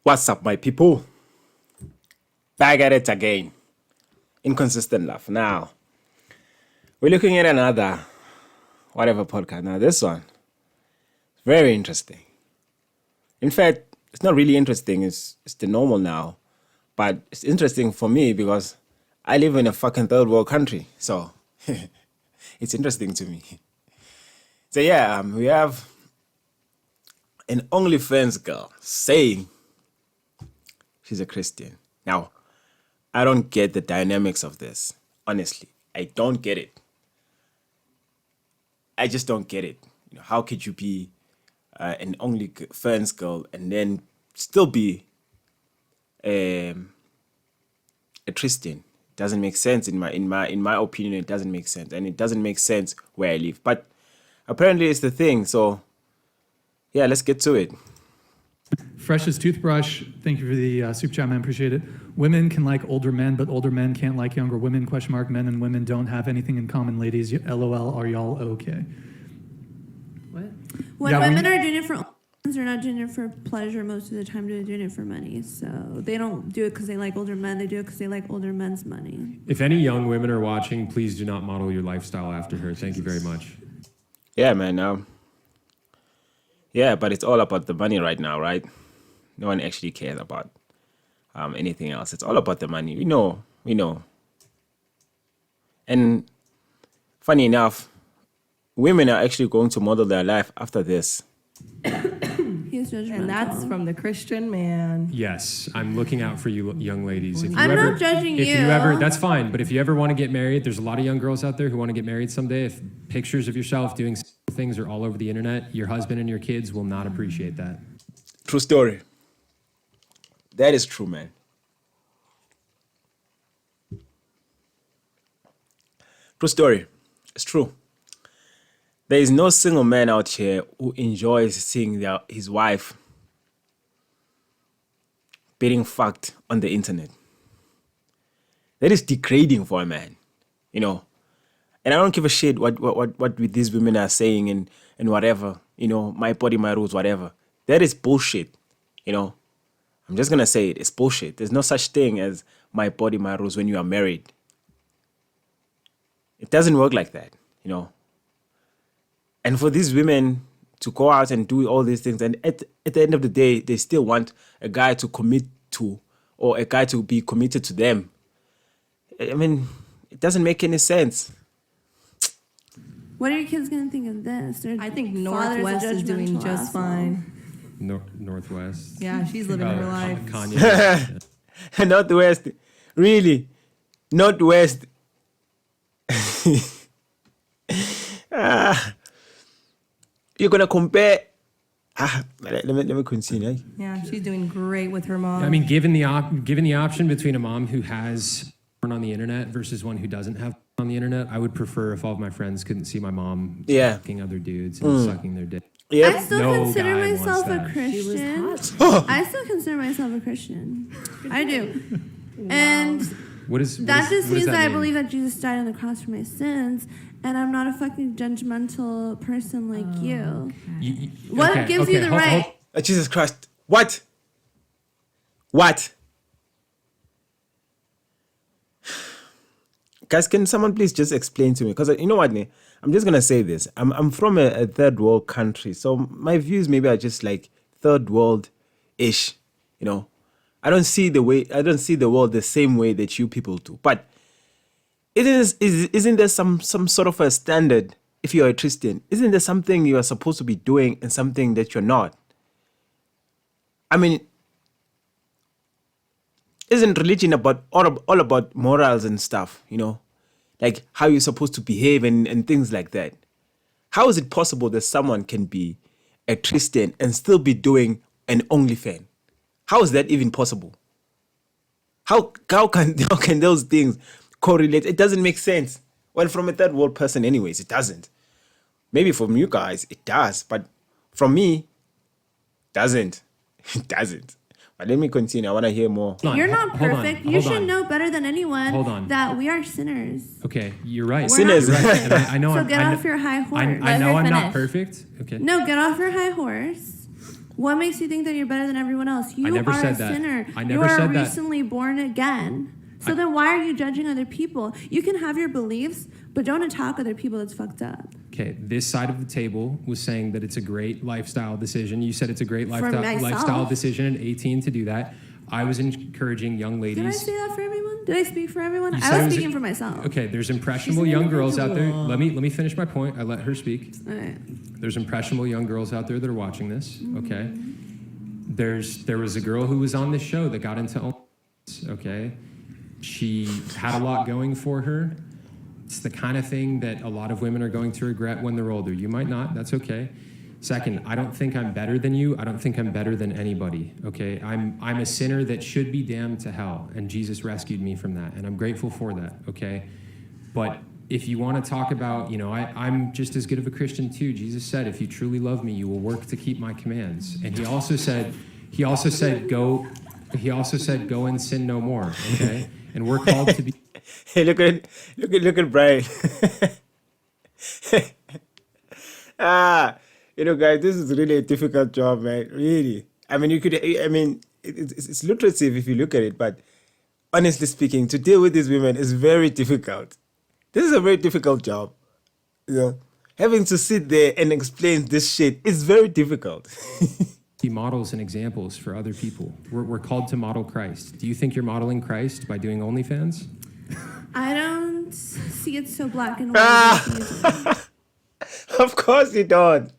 What's up, my people? Back at it again. Inconsistent love. Now, we're looking at another whatever podcast. Now, this one is very interesting. In fact, it's not really interesting. It's the normal now. But it's interesting for me because I live in a fucking third world country. So, it's interesting to me. So, yeah, we have an OnlyFans girl saying she's a Christian. Now, I don't get the dynamics of this. Honestly, I don't get it. I just don't get it. You know, how could you be an OnlyFans girl and then still be a Christian? It doesn't make sense in my opinion. It doesn't make sense, and it doesn't make sense where I live. But apparently, it's the thing. So, yeah, let's get to it. Freshest toothbrush. Thank you for the super chat, man. Appreciate it. Women can like older men, but older men can't like younger women. ? Men and women don't have anything in common. Ladies, LOL. Are y'all okay? What? When Yeah, women are doing it for they're not doing it for pleasure most of the time. They're doing it for money. So they don't do it because they like older men. They do it because they like older men's money. If any young women are watching, please do not model your lifestyle after her. Thank you very much. Yeah, man. Yeah, but it's all about the money right now, right? No one actually cares about anything else. It's all about the money. We know. And funny enough, women are actually going to model their life after this. He's judgmental. And that's from the Christian man. Yes, I'm looking out for you young ladies. If you I'm ever, not judging if you. you ever, that's fine. But if you ever want to get married, there's a lot of young girls out there who want to get married someday. If pictures of yourself doing things are all over the internet, your husband and your kids will not appreciate that. True story. That is true, man. True story. It's true. There is no single man out here who enjoys seeing his wife being fucked on the internet. That is degrading for a man, you know. And I don't give a shit what these women are saying and whatever, you know, my body, my rules, whatever. That is bullshit, you know. I'm just gonna say it. It's bullshit. There's no such thing as my body, my rules when you are married. It doesn't work like that, you know. And for these women to go out and do all these things, and at the end of the day, they still want a guy to commit to, or a guy to be committed to them. I mean, it doesn't make any sense. What are your kids gonna think of this? I think Northwest is doing just fine. Northwest. Yeah, she's living her life. Kanye. Northwest, really? Northwest. You're gonna compare. Let me continue. Yeah, she's doing great with her mom. I mean, given the option between a mom who has porn on the internet versus one who doesn't have on the internet, I would prefer if all of my friends couldn't see my mom fucking other dudes and sucking their dick. I still No consider guy myself wants a that. Christian. I still consider myself a Christian. I do. And that just means that I believe that Jesus died on the cross for my sins, and I'm not a fucking judgmental person like you. What gives you the right? Jesus Christ. What? Guys, can someone please just explain to me? Because you know what, I'm just going to say this. I'm from a third world country, so my views maybe are just like third world-ish, you know. I don't see the world the same way that you people do. But isn't there some sort of a standard if you're a Christian? Isn't there something you are supposed to be doing and something that you're not? I mean, isn't religion about all about morals and stuff, you know? Like how you're supposed to behave and things like that. How is it possible that someone can be a Christian and still be doing an OnlyFans? How is that even possible? How can those things correlate? It doesn't make sense. Well, from a third world person anyways, it doesn't. Maybe from you guys, it does. But from me, it doesn't. It doesn't. But let me continue. I want to hear more. You're not perfect. You should know better than anyone that we are sinners. Okay, you're right. Sinners. You're right. And I know so get off your high horse. I know I'm not perfect. Okay. No, get off your high horse. What makes you think that you're better than everyone else? You never are said a that. sinner. I never you are said that. recently born again. So then why are you judging other people? You can have your beliefs, but don't attack other people. That's fucked up. Okay, this side of the table was saying that it's a great lifestyle decision. You said it's a great lifestyle decision at 18 to do that. I was encouraging young ladies. Did I say that for everyone? Did I speak for everyone? I was speaking for myself. Okay, there's impressionable young girls out there. Let me finish my point. I let her speak. All right. There's impressionable young girls out there that are watching this. Okay, there was a girl who was on this show that got into OnlyFans. Okay, she had a lot going for her. It's the kind of thing that a lot of women are going to regret when they're older. You might not. That's okay. Second, I don't think I'm better than you. I don't think I'm better than anybody, okay? I'm a sinner that should be damned to hell, and Jesus rescued me from that, and I'm grateful for that, okay? But if you want to talk about, I'm just as good of a Christian too. Jesus said, if you truly love me, you will work to keep my commands. And he also said, go and sin no more, okay? And we're called to be... Hey, look at Brian. Guys, this is really a difficult job, man. Really. I mean, it's lucrative if you look at it, but honestly speaking, to deal with these women is very difficult. This is a very difficult job. Having to sit there and explain this shit is very difficult. Be models and examples for other people. We're called to model Christ. Do you think you're modeling Christ by doing OnlyFans? I don't see it so black and white. Of course you don't.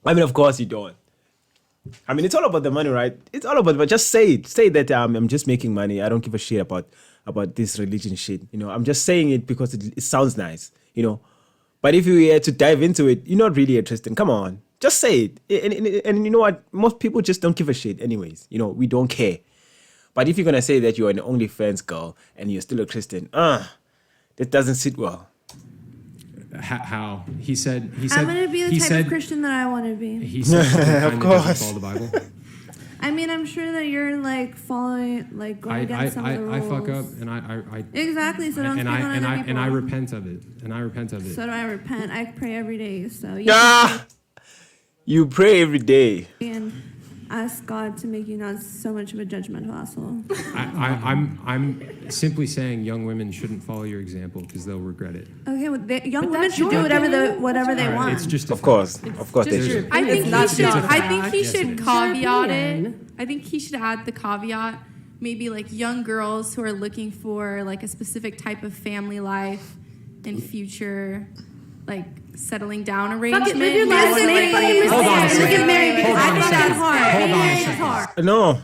Of course you don't. It's all about the money, right? It's all about, but just say it. Say that I'm just making money. I don't give a shit about this religion shit. I'm just saying it because it sounds nice, But if you were to dive into it, you're not really interested. Come on, just say it. And you know what? Most people just don't give a shit anyways. We don't care. But if you're going to say that you're an OnlyFans girl and you're still a Christian, that doesn't sit well. How? He said. I'm going to be the type of Christian that I want to be. He said, of course. Follow the Bible. I'm sure that you're following, going against some of the rules. I fuck up, and I exactly. So don't speak on other people. And I repent of it. So do I repent. I pray every day. So you pray every day. And ask God to make you not so much of a judgmental asshole. I'm simply saying young women shouldn't follow your example because they'll regret it. Okay, well, young women should do whatever they want. It's just of course they should. I think he should caveat it. I think he should add the caveat. Maybe young girls who are looking for a specific type of family life and future, settling down arrangement. Hold on a second.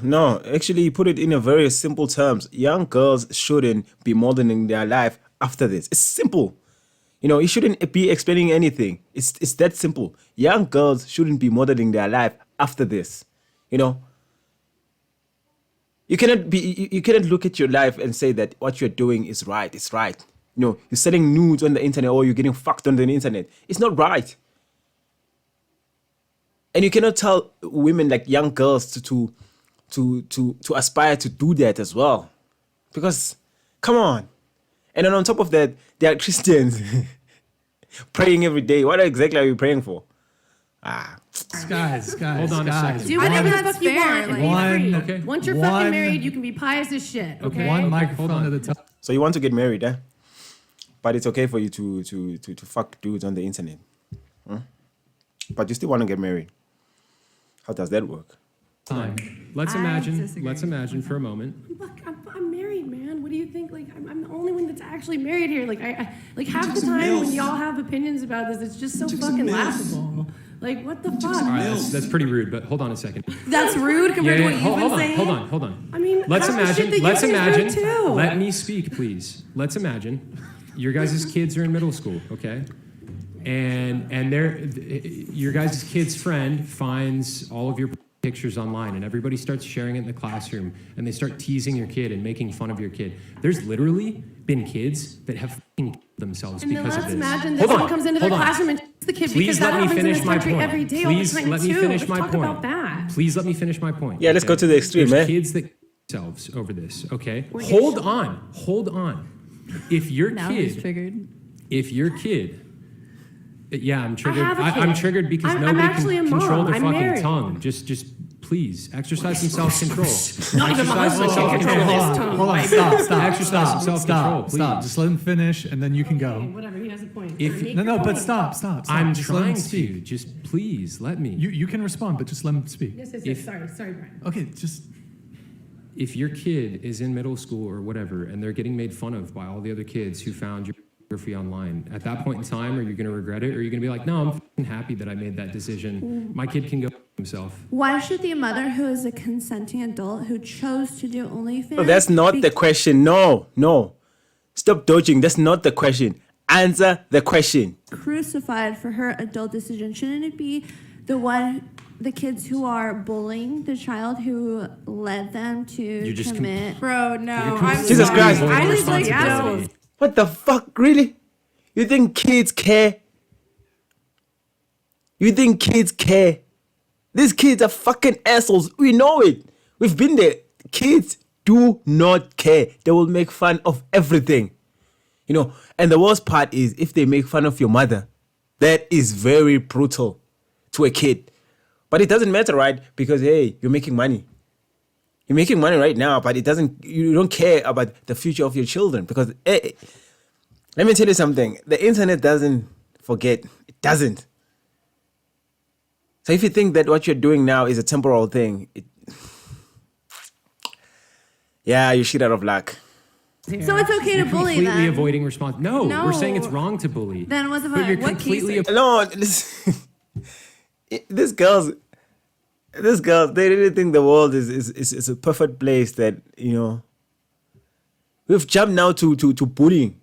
No. Actually, you put it in a very simple terms. Young girls shouldn't be modeling their life after this. It's simple. You shouldn't be explaining anything. It's that simple. Young girls shouldn't be modeling their life after this. You cannot look at your life and say that what you're doing is right. It's right. You're selling nudes on the internet or you're getting fucked on the internet. It's not right. And you cannot tell women, young girls, to aspire to do that as well. Because, come on. And then on top of that, they are Christians praying every day. What exactly are you praying for? Guys. Hold on a second. Do whatever the fuck you want. Okay. Once you're fucking married, you can be pious as shit. Okay. One microphone at a time. So you want to get married, eh? But it's okay for you to fuck dudes on the internet. Huh? But you still want to get married. How does that work? Let's imagine for a moment. I'm married, man. What do you think? I'm the only one that's actually married here. I half the time when y'all have opinions about this, it's just so fucking laughable. What the fuck? All right, that's pretty rude, but hold on a second. That's rude compared to what you've been saying? Hold on. Let's imagine. Let me speak, please. Let's imagine your guys' kids are in middle school, okay? And your guys' kid's friend finds all of your pictures online and everybody starts sharing it in the classroom and they start teasing your kid and making fun of your kid. There's literally been kids that have killed themselves because of this. Let's imagine that someone comes into the classroom and shoots the kid because that happens in this country every day all the time too. Let's talk about that. Please let me finish my point. Yeah, let's go to the extreme, There's man. kids that kill themselves over this, okay? Hold on. If your kid Yeah, I'm triggered. have a kid. I'm triggered because I'm nobody actually can a mom. control their I'm fucking married. tongue. Just please exercise some self-control. Not even Exercise some self-control. Hold on, stop, Exercise some self-control, please. stop. Just let him finish, and then you can Okay, go. whatever. He has a point. If- Sorry, make No, your but point. stop. I'm Just let him trying speak. to. Just please let me. You can respond, but just let him speak. Yes. if- Sorry, Brian. Okay, just If your kid is in middle school or whatever, and they're getting made fun of by all the other kids who found your pornography online, at that point in time, are you going to regret it? Or are you going to be like, no, I'm f***ing happy that I made that decision. My kid can go f- himself. Why should the mother who is a consenting adult who chose to do OnlyFans? No, that's not the question. No. Stop dodging. That's not the question. Answer the question. Crucified for her adult decision. Shouldn't it be the kids who are bullying the child who led them to just commit? Bro, no. You're I'm Jesus sorry. Christ. I just like Responsibility. don't. What the fuck? Really? You think kids care? You think kids care? These kids are fucking assholes. We know it. We've been there. Kids do not care. They will make fun of everything. You know, and the worst part is if they make fun of your mother, that is very brutal to a kid. But it doesn't matter, right? Because hey, you're making money. You're making money right now, but you don't care about the future of your children. Because hey, let me tell you something. The internet doesn't forget. It doesn't. So if you think that what you're doing now is a temporal thing, you shit out of luck. So it's okay to bully Completely them. avoiding response. No, we're saying it's No. wrong to bully. Then what But you're about completely. No, listen. These girls, they really think the world is a perfect place that, you know. We've jumped now to bullying.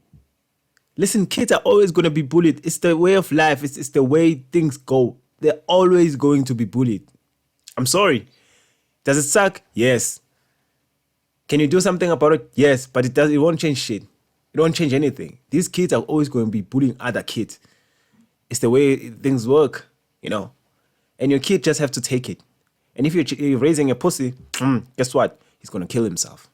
Listen, kids are always going to be bullied. It's the way of life. It's the way things go. They're always going to be bullied. I'm sorry. Does it suck? Yes. Can you do something about it? Yes, but it won't change shit. It won't change anything. These kids are always going to be bullying other kids. It's the way things work, you know. And your kid just have to take it. And if you're raising a pussy, guess what? He's going to kill himself.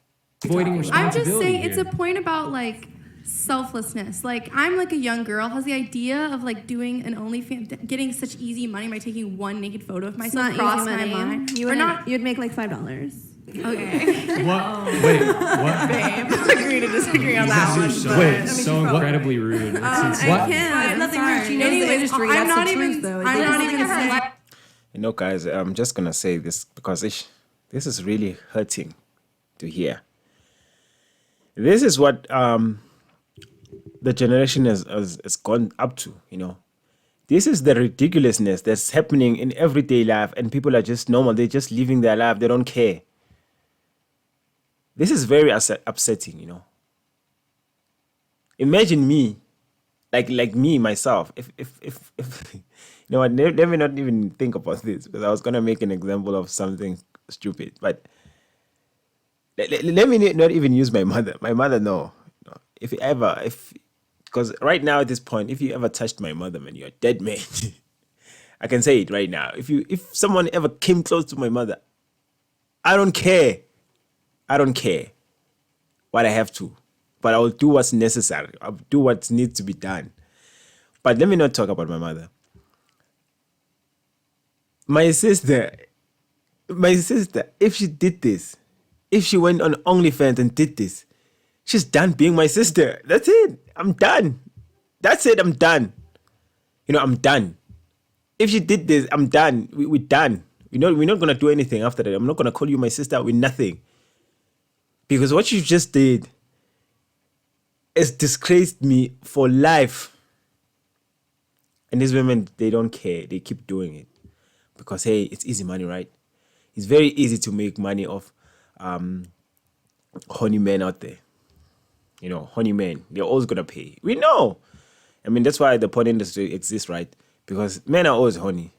Avoiding I'm responsibility. just saying it's here. a point about like selflessness. Like I'm like a young girl has the idea of like doing an OnlyFans, getting such easy money by taking one naked photo of It's myself not cross easy my money. mind. You Or would not. You'd make like $5. Okay. what? Wait, what? Agree to disagree on that one. Wait, so incredibly rude. It's I What? can't. Nothing rude. She knows the Anyways, industry. I'm That's not the even. truth, though. I'm not even saying. You know, guys, I'm just going to say this because this is really hurting to hear. This is what the generation has gone up to, you know. This is the ridiculousness that's happening in everyday life, and people are just normal. They're just living their life. They don't care. This is very upsetting, you know. Imagine me, like me, myself. If you know what, let me not even think about this because I was going to make an example of something stupid. But let me not even use my mother. My mother, no. Because right now at this point, if you ever touched my mother, man, you're a dead man. I can say it right now. If someone ever came close to my mother, I don't care. I don't care what I have to. But I will do what's necessary. I'll do what needs to be done. But let me not talk about my mother. My sister, if she did this, if she went on OnlyFans and did this, she's done being my sister. That's it. I'm done. That's it. I'm done. You know, I'm done. If she did this, I'm done. We're done. We're not going to do anything after that. I'm not going to call you my sister with nothing. Because what you just did has disgraced me for life. And these women, they don't care. They keep doing it. Because, hey, it's easy money, right? It's very easy to make money off horny men out there. You know, horny men, they're always going to pay. We know. I mean, that's why the porn industry exists, right? Because men are always horny.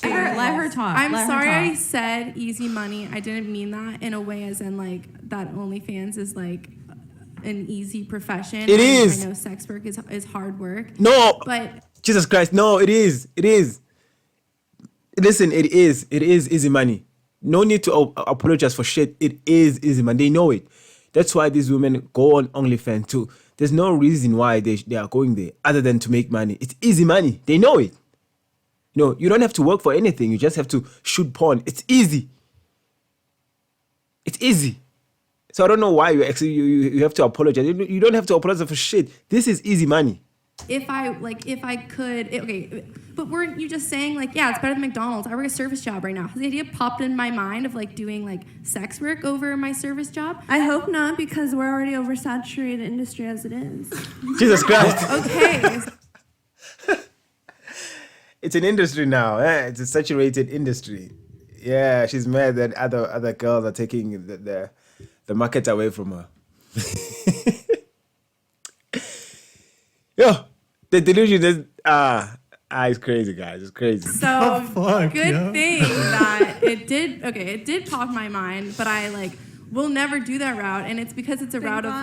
Let her talk. I'm Let her sorry I talk. said easy money. I didn't mean that in a way as in like that OnlyFans is like an easy profession. It is. I know sex work is hard work. No. But Jesus Christ. No, it is. It is. Listen, it is. It is easy money. No need to apologize for shit. It is easy money. They know it. That's why these women go on OnlyFans to there's no reason why they are going there other than to make money. It's easy money. They know it. You know, you don't have to work for anything. You just have to shoot porn. It's easy. It's easy. So I don't know why you have to apologize. You don't have to apologize for shit. This is easy money. If I could, okay, but weren't you just saying like, yeah, it's better than McDonald's? I work a service job right now. Has the idea popped in my mind of like doing like sex work over my service job? I hope not, because we're already oversaturated industry as it is. Jesus Christ. Okay. It's an industry now. It's a saturated industry. Yeah, she's mad that other girls are taking the market away from her. Yo, the delusion is it's crazy, guys. It's crazy. So fuck, good yeah. thing that it did pop in my mind, but I like will never do that route, and it's because it's a route of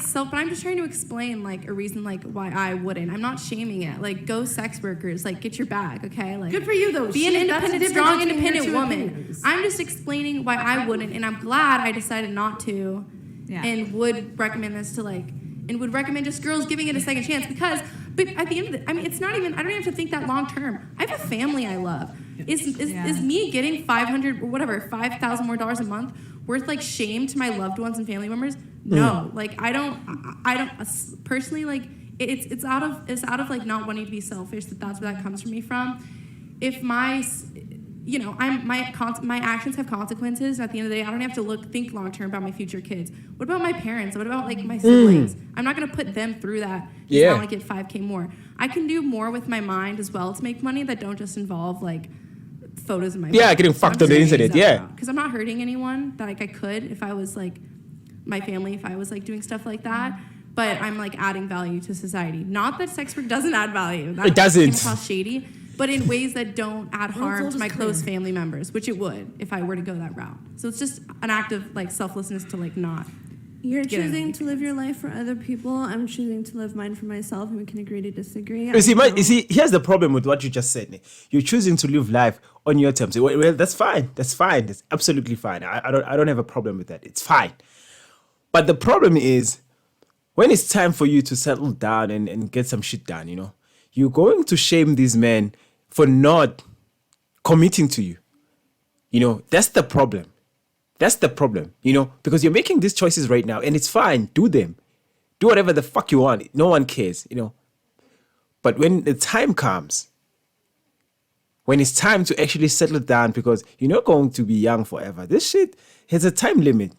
self. But I'm just trying to explain like a reason like why I wouldn't. I'm not shaming it. Like go sex workers, like get your bag, okay? Like Good for you though. be an Shit, that's the independent, difference strong, between your independent two woman. opinions. I'm just explaining why I wouldn't, and I'm glad I decided not to, and would recommend this to and would recommend just girls giving it a second chance but at the end of I mean, it's not even, I don't even have to think that long term. I have a family I love. Is me getting 500 or whatever, $5,000 more a month worth like shame to my loved ones and family members? No, like I don't personally, like it's out of like not wanting to be selfish, that's where that comes from me from. If my my actions have consequences. At the end of the day, I don't have to think long term about my future kids. What about my parents? What about like my siblings? I'm not gonna put them through that. Yeah. I want to get $5,000 more. I can do more with my mind as well to make money that don't just involve like photos of my Yeah, getting fucked on the internet. Yeah. Because I'm not hurting anyone that like I could if I was like my family, if I was like doing stuff like that. But I'm like adding value to society. Not that sex work doesn't add value. That It doesn't. came across shady. But in ways that don't add harm to my close family members, which it would if I were to go that route. So it's just an act of like selflessness to like not. You're Get choosing it. to live your life for other people. I'm choosing to live mine for myself, and we can agree to disagree. You see, here's the problem with what you just said. You're choosing to live life on your terms. Well, that's fine. That's fine. That's absolutely fine. I don't have a problem with that. It's fine. But the problem is when it's time for you to settle down and get some shit done, you're going to shame these men for not committing to you. That's the problem. That's the problem, because you're making these choices right now and it's fine. Do them. Do whatever the fuck you want. No one cares, But when the time comes, when it's time to actually settle down, because you're not going to be young forever. This shit has a time limit,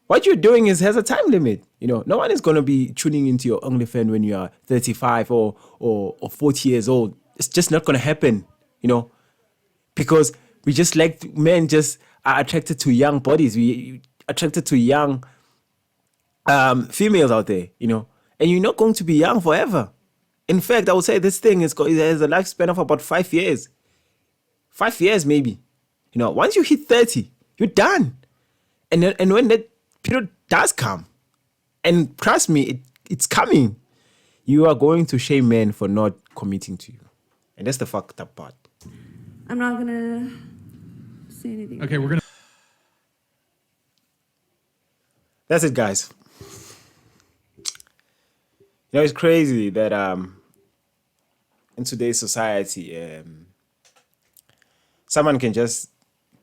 What you're doing has a time limit. No one is going to be tuning into your OnlyFans when you are 35 or 40 years old. It's just not going to happen, because we just men just are attracted to young bodies. We attracted to young females out there, and you're not going to be young forever. In fact, I would say this thing has a lifespan of about 5 years. 5 years, maybe. Once you hit 30, you're done. And when that period does come, and trust me, it's coming, you are going to shame men for not committing to you. And that's the fucked up part. I'm not gonna say anything. Okay, we're gonna. That's it, guys. It's crazy that in today's society, someone can just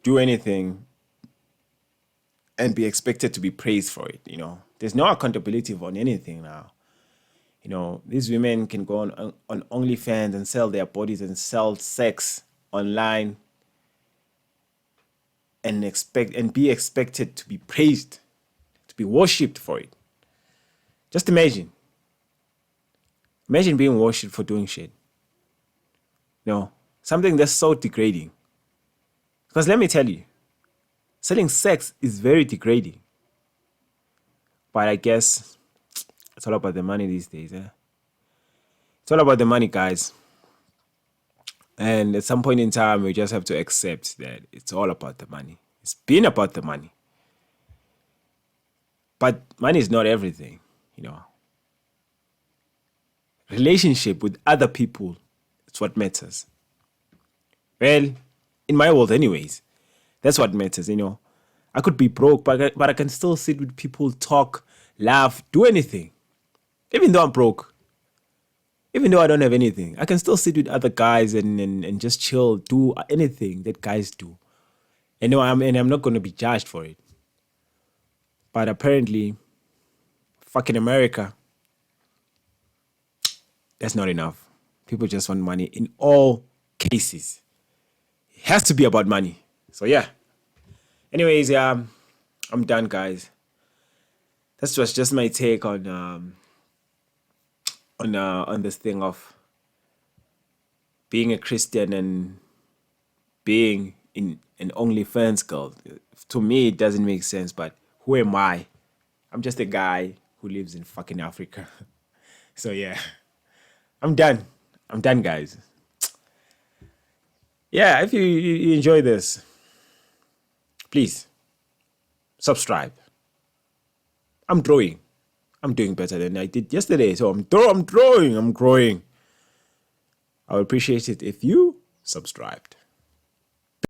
do anything and be expected to be praised for it. There's no accountability on anything now. These women can go on OnlyFans and sell their bodies and sell sex online and be expected to be praised, to be worshipped for it. Just imagine. Imagine being worshipped for doing shit. Something that's so degrading. Because let me tell you, selling sex is very degrading. But I guess it's all about the money these days. It's all about the money, guys. And at some point in time, we just have to accept that it's all about the money. It's been about the money. But money is not everything, Relationship with other people, it's what matters. Well, in my world anyways, that's what matters, I could be broke, but I can still sit with people, talk, laugh, do anything. Even though I'm broke, even though I don't have anything, I can still sit with other guys and just chill, do anything that guys do. And I'm not going to be judged for it. But apparently, fucking America, that's not enough. People just want money in all cases. It has to be about money. So yeah. Anyways, I'm done, guys. That was just my take on this thing of being a Christian and being in an OnlyFans girl. To me, it doesn't make sense, but who am I? I'm just a guy who lives in fucking Africa. So yeah, I'm done. I'm done, guys. Yeah, if you enjoy this, please subscribe. I'm growing. I'm doing better than I did yesterday. So I'm growing. I would appreciate it if you subscribed.